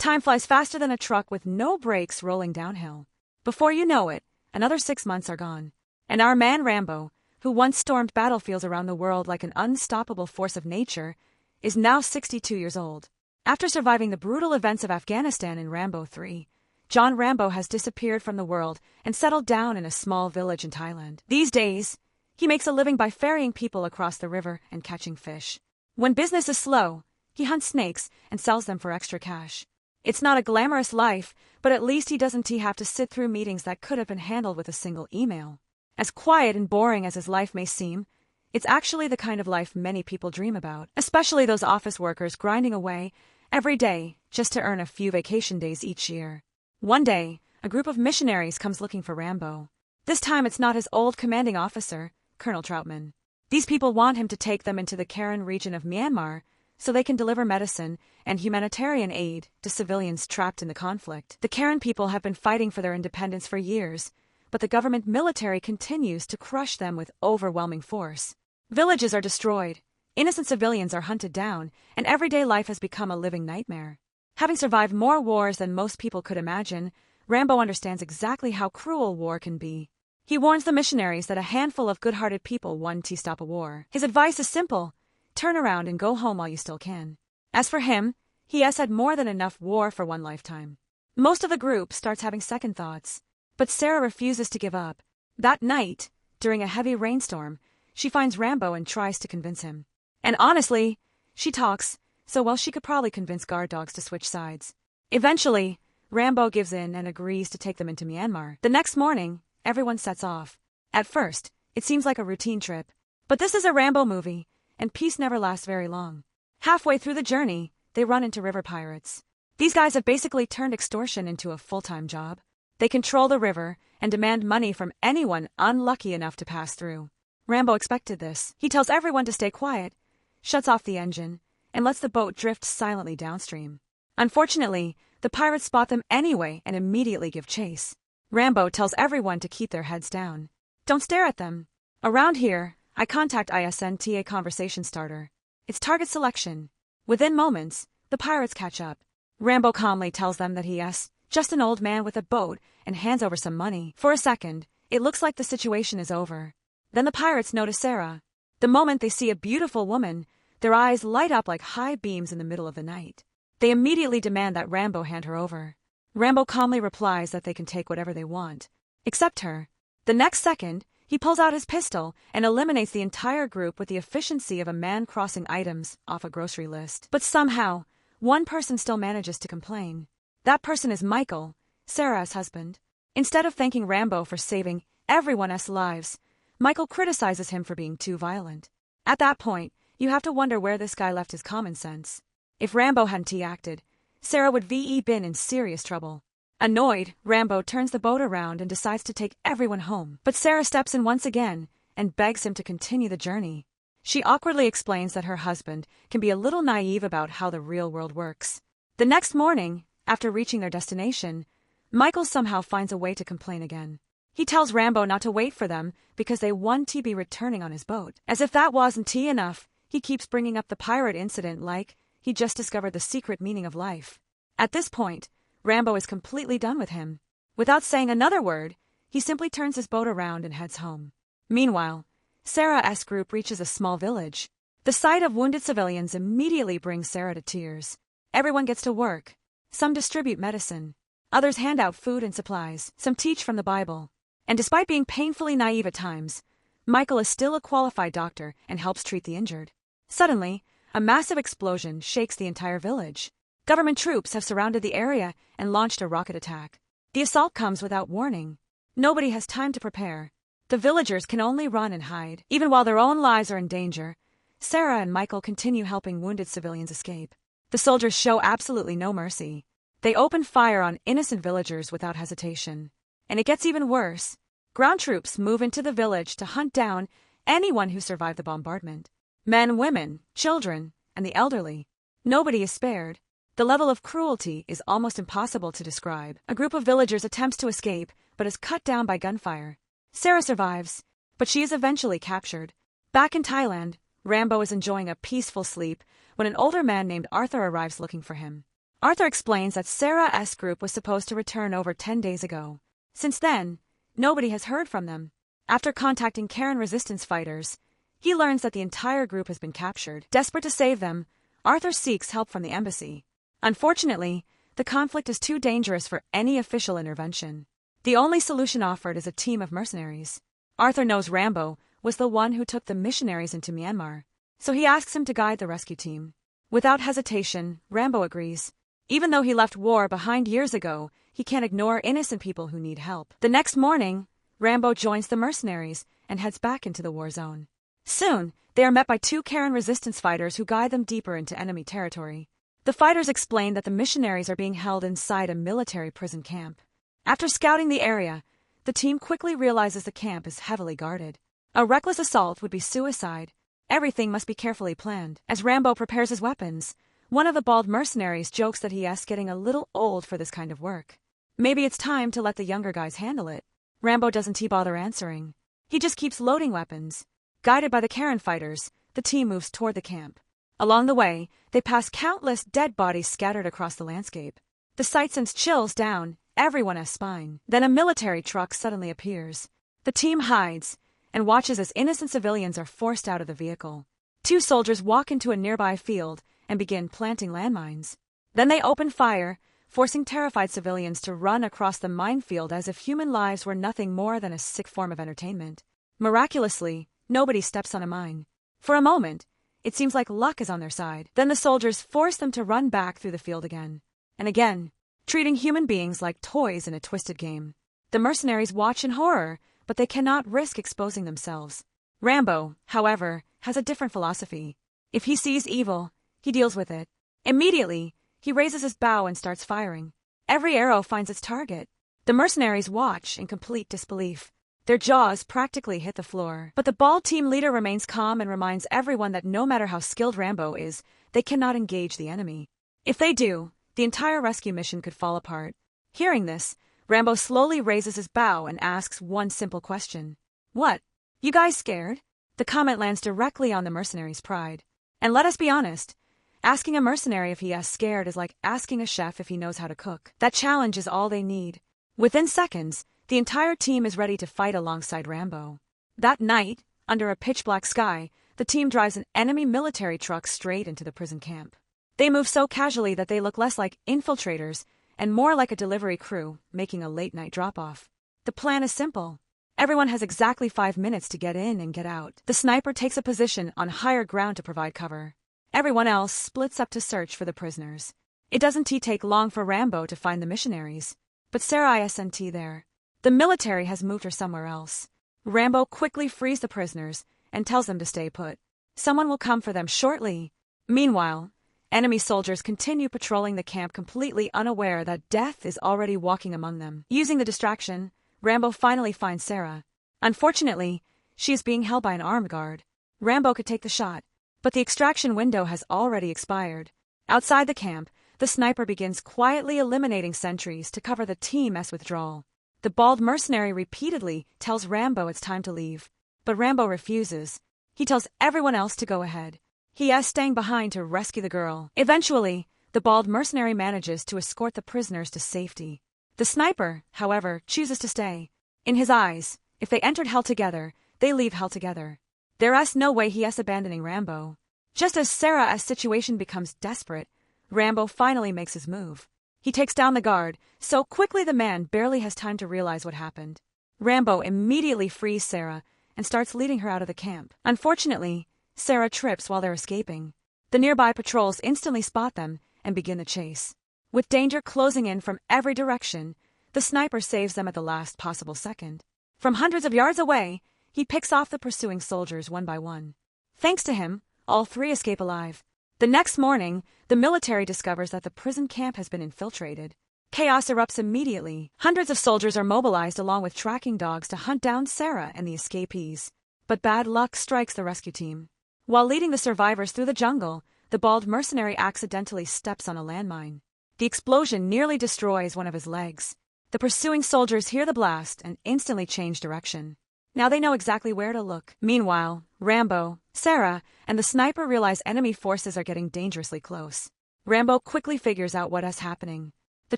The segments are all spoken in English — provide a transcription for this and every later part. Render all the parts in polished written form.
Time flies faster than a truck with no brakes rolling downhill. Before you know it, another 6 months are gone. And our man Rambo, who once stormed battlefields around the world like an unstoppable force of nature, is now 62 years old. After surviving the brutal events of Afghanistan in Rambo 3, John Rambo has disappeared from the world and settled down in a small village in Thailand. These days, he makes a living by ferrying people across the river and catching fish. When business is slow, he hunts snakes and sells them for extra cash. It's not a glamorous life, but at least he doesn't have to sit through meetings that could have been handled with a single email. As quiet and boring as his life may seem, it's actually the kind of life many people dream about, especially those office workers grinding away every day just to earn a few vacation days each year. One day, a group of missionaries comes looking for Rambo. This time it's not his old commanding officer, Colonel Troutman. These people want him to take them into the Karen region of Myanmar so they can deliver medicine and humanitarian aid to civilians trapped in the conflict. The Karen people have been fighting for their independence for years, but the government military continues to crush them with overwhelming force. Villages are destroyed, innocent civilians are hunted down, and everyday life has become a living nightmare. Having survived more wars than most people could imagine, Rambo understands exactly how cruel war can be. He warns the missionaries that a handful of good-hearted people want to stop a war. His advice is simple: turn around and go home while you still can. As for him, he has had more than enough war for one lifetime. Most of the group starts having second thoughts, but Sarah refuses to give up. That night, during a heavy rainstorm, she finds Rambo and tries to convince him. And honestly, she talks so well she could probably convince guard dogs to switch sides. Eventually, Rambo gives in and agrees to take them into Myanmar. The next morning, everyone sets off. At first, it seems like a routine trip. But this is a Rambo movie, and peace never lasts very long. Halfway through the journey, they run into river pirates. These guys have basically turned extortion into a full-time job. They control the river and demand money from anyone unlucky enough to pass through. Rambo expected this. He tells everyone to stay quiet, shuts off the engine, and lets the boat drift silently downstream. Unfortunately, the pirates spot them anyway and immediately give chase. Rambo tells everyone to keep their heads down. Don't stare at them. Around here, I contact ISNTA conversation starter. It's target selection. Within moments, the pirates catch up. Rambo calmly tells them that he is just an old man with a boat and hands over some money. For a second, it looks like the situation is over. Then the pirates notice Sarah. The moment they see a beautiful woman, their eyes light up like high beams in the middle of the night. They immediately demand that Rambo hand her over. Rambo calmly replies that they can take whatever they want, except her. The next second, he pulls out his pistol and eliminates the entire group with the efficiency of a man crossing items off a grocery list. But somehow, one person still manages to complain. That person is Michael, Sarah's husband. Instead of thanking Rambo for saving everyone's lives, Michael criticizes him for being too violent. At that point, you have to wonder where this guy left his common sense. If Rambo hadn't acted, Sarah would been in serious trouble. Annoyed, Rambo turns the boat around and decides to take everyone home. But Sarah steps in once again and begs him to continue the journey. She awkwardly explains that her husband can be a little naive about how the real world works. The next morning, after reaching their destination, Michael somehow finds a way to complain again. He tells Rambo not to wait for them because they want to be returning on his boat. As if that wasn't enough, he keeps bringing up the pirate incident like he just discovered the secret meaning of life. At this point, Rambo is completely done with him. Without saying another word, he simply turns his boat around and heads home. Meanwhile, Sarah's group reaches a small village. The sight of wounded civilians immediately brings Sarah to tears. Everyone gets to work. Some distribute medicine. Others hand out food and supplies. Some teach from the Bible. And despite being painfully naive at times, Michael is still a qualified doctor and helps treat the injured. Suddenly, a massive explosion shakes the entire village. Government troops have surrounded the area and launched a rocket attack. The assault comes without warning. Nobody has time to prepare. The villagers can only run and hide. Even while their own lives are in danger, Sarah and Michael continue helping wounded civilians escape. The soldiers show absolutely no mercy. They open fire on innocent villagers without hesitation. And it gets even worse. Ground troops move into the village to hunt down anyone who survived the bombardment. Men, women, children, and the elderly. Nobody is spared. The level of cruelty is almost impossible to describe. A group of villagers attempts to escape, but is cut down by gunfire. Sarah survives, but she is eventually captured. Back in Thailand, Rambo is enjoying a peaceful sleep when an older man named Arthur arrives looking for him. Arthur explains that Sarah's group was supposed to return over 10 days ago. Since then, nobody has heard from them. After contacting Karen resistance fighters, he learns that the entire group has been captured. Desperate to save them, Arthur seeks help from the embassy. Unfortunately, the conflict is too dangerous for any official intervention. The only solution offered is a team of mercenaries. Arthur knows Rambo was the one who took the missionaries into Myanmar, so he asks him to guide the rescue team. Without hesitation, Rambo agrees. Even though he left war behind years ago, he can't ignore innocent people who need help. The next morning, Rambo joins the mercenaries and heads back into the war zone. Soon, they are met by 2 Karen resistance fighters who guide them deeper into enemy territory. The fighters explain that the missionaries are being held inside a military prison camp. After scouting the area, the team quickly realizes the camp is heavily guarded. A reckless assault would be suicide. Everything must be carefully planned. As Rambo prepares his weapons, one of the bald mercenaries jokes that he is getting a little old for this kind of work. Maybe it's time to let the younger guys handle it. Rambo doesn't bother answering. He just keeps loading weapons. Guided by the Karen fighters, the team moves toward the camp. Along the way, they pass countless dead bodies scattered across the landscape. The sight sends chills down everyone's spine. Then a military truck suddenly appears. The team hides and watches as innocent civilians are forced out of the vehicle. 2 soldiers walk into a nearby field and begin planting landmines. Then they open fire, forcing terrified civilians to run across the minefield as if human lives were nothing more than a sick form of entertainment. Miraculously, nobody steps on a mine. For a moment, it seems like luck is on their side. Then the soldiers force them to run back through the field again and again, treating human beings like toys in a twisted game. The mercenaries watch in horror, but they cannot risk exposing themselves. Rambo, however, has a different philosophy. If he sees evil, he deals with it. Immediately, he raises his bow and starts firing. Every arrow finds its target. The mercenaries watch in complete disbelief. Their jaws practically hit the floor. But the bald team leader remains calm and reminds everyone that no matter how skilled Rambo is, they cannot engage the enemy. If they do, the entire rescue mission could fall apart. Hearing this, Rambo slowly raises his bow and asks one simple question. "What? You guys scared?" The comment lands directly on the mercenary's pride. And let us be honest, asking a mercenary if he is scared is like asking a chef if he knows how to cook. That challenge is all they need. Within seconds, the entire team is ready to fight alongside Rambo. That night, under a pitch-black sky, the team drives an enemy military truck straight into the prison camp. They move so casually that they look less like infiltrators and more like a delivery crew making a late-night drop-off. The plan is simple. Everyone has exactly 5 minutes to get in and get out. The sniper takes a position on higher ground to provide cover. Everyone else splits up to search for the prisoners. It doesn't take long for Rambo to find the missionaries, but Sarah isn't there. The military has moved her somewhere else. Rambo quickly frees the prisoners and tells them to stay put. Someone will come for them shortly. Meanwhile, enemy soldiers continue patrolling the camp completely unaware that death is already walking among them. Using the distraction, Rambo finally finds Sarah. Unfortunately, she is being held by an armed guard. Rambo could take the shot, but the extraction window has already expired. Outside the camp, the sniper begins quietly eliminating sentries to cover the team's withdrawal. The bald mercenary repeatedly tells Rambo it's time to leave, but Rambo refuses. He tells everyone else to go ahead. He is staying behind to rescue the girl. Eventually, the bald mercenary manages to escort the prisoners to safety. The sniper, however, chooses to stay. In his eyes, if they entered hell together, they leave hell together. There is no way he is abandoning Rambo. Just as Sarah's situation becomes desperate, Rambo finally makes his move. He takes down the guard, so quickly the man barely has time to realize what happened. Rambo immediately frees Sarah and starts leading her out of the camp. Unfortunately, Sarah trips while they're escaping. The nearby patrols instantly spot them and begin the chase. With danger closing in from every direction, the sniper saves them at the last possible second. From hundreds of yards away, he picks off the pursuing soldiers one by one. Thanks to him, all 3 escape alive. The next morning, the military discovers that the prison camp has been infiltrated. Chaos erupts immediately. Hundreds of soldiers are mobilized along with tracking dogs to hunt down Sarah and the escapees. But bad luck strikes the rescue team. While leading the survivors through the jungle, the bald mercenary accidentally steps on a landmine. The explosion nearly destroys one of his legs. The pursuing soldiers hear the blast and instantly change direction. Now they know exactly where to look. Meanwhile, Rambo, Sarah, and the sniper realize enemy forces are getting dangerously close. Rambo quickly figures out what is happening. The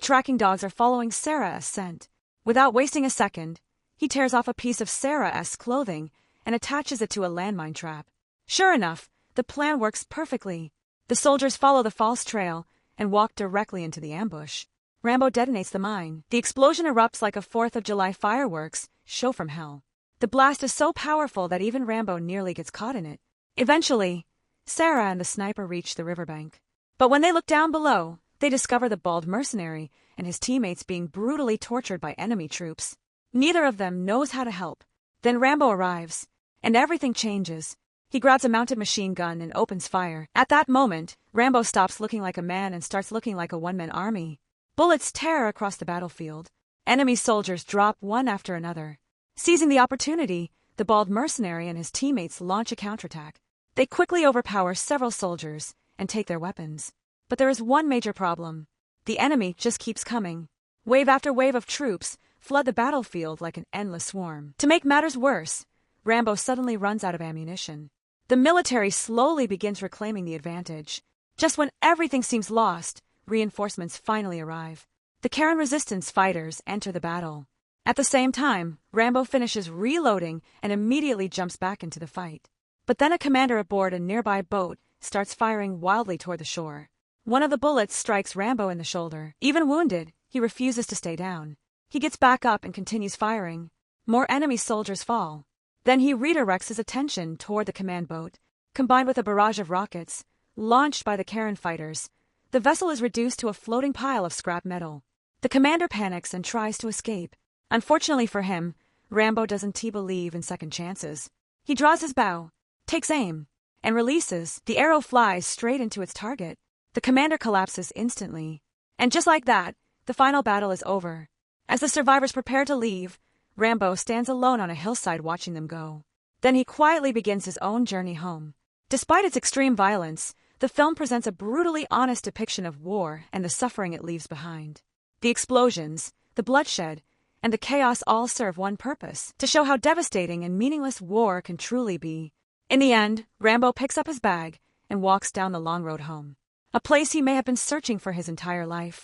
tracking dogs are following Sarah's scent. Without wasting a second, he tears off a piece of Sarah's clothing and attaches it to a landmine trap. Sure enough, the plan works perfectly. The soldiers follow the false trail and walk directly into the ambush. Rambo detonates the mine. The explosion erupts like a 4th of July fireworks show from hell. The blast is so powerful that even Rambo nearly gets caught in it. Eventually, Sarah and the sniper reach the riverbank. But when they look down below, they discover the bald mercenary and his teammates being brutally tortured by enemy troops. Neither of them knows how to help. Then Rambo arrives, and everything changes. He grabs a mounted machine gun and opens fire. At that moment, Rambo stops looking like a man and starts looking like a one-man army. Bullets tear across the battlefield. Enemy soldiers drop one after another. Seizing the opportunity, the bald mercenary and his teammates launch a counterattack. They quickly overpower several soldiers and take their weapons. But there is one major problem. The enemy just keeps coming. Wave after wave of troops flood the battlefield like an endless swarm. To make matters worse, Rambo suddenly runs out of ammunition. The military slowly begins reclaiming the advantage. Just when everything seems lost, reinforcements finally arrive. The Karen resistance fighters enter the battle. At the same time, Rambo finishes reloading and immediately jumps back into the fight. But then a commander aboard a nearby boat starts firing wildly toward the shore. One of the bullets strikes Rambo in the shoulder. Even wounded, he refuses to stay down. He gets back up and continues firing. More enemy soldiers fall. Then he redirects his attention toward the command boat. Combined with a barrage of rockets, launched by the Karen fighters, the vessel is reduced to a floating pile of scrap metal. The commander panics and tries to escape. Unfortunately for him, Rambo doesn't believe in second chances. He draws his bow, takes aim, and releases. The arrow flies straight into its target. The commander collapses instantly. And just like that, the final battle is over. As the survivors prepare to leave, Rambo stands alone on a hillside watching them go. Then he quietly begins his own journey home. Despite its extreme violence, the film presents a brutally honest depiction of war and the suffering it leaves behind. The explosions, the bloodshed, and the chaos all serve one purpose: to show how devastating and meaningless war can truly be. In the end, Rambo picks up his bag and walks down the long road home. A place he may have been searching for his entire life.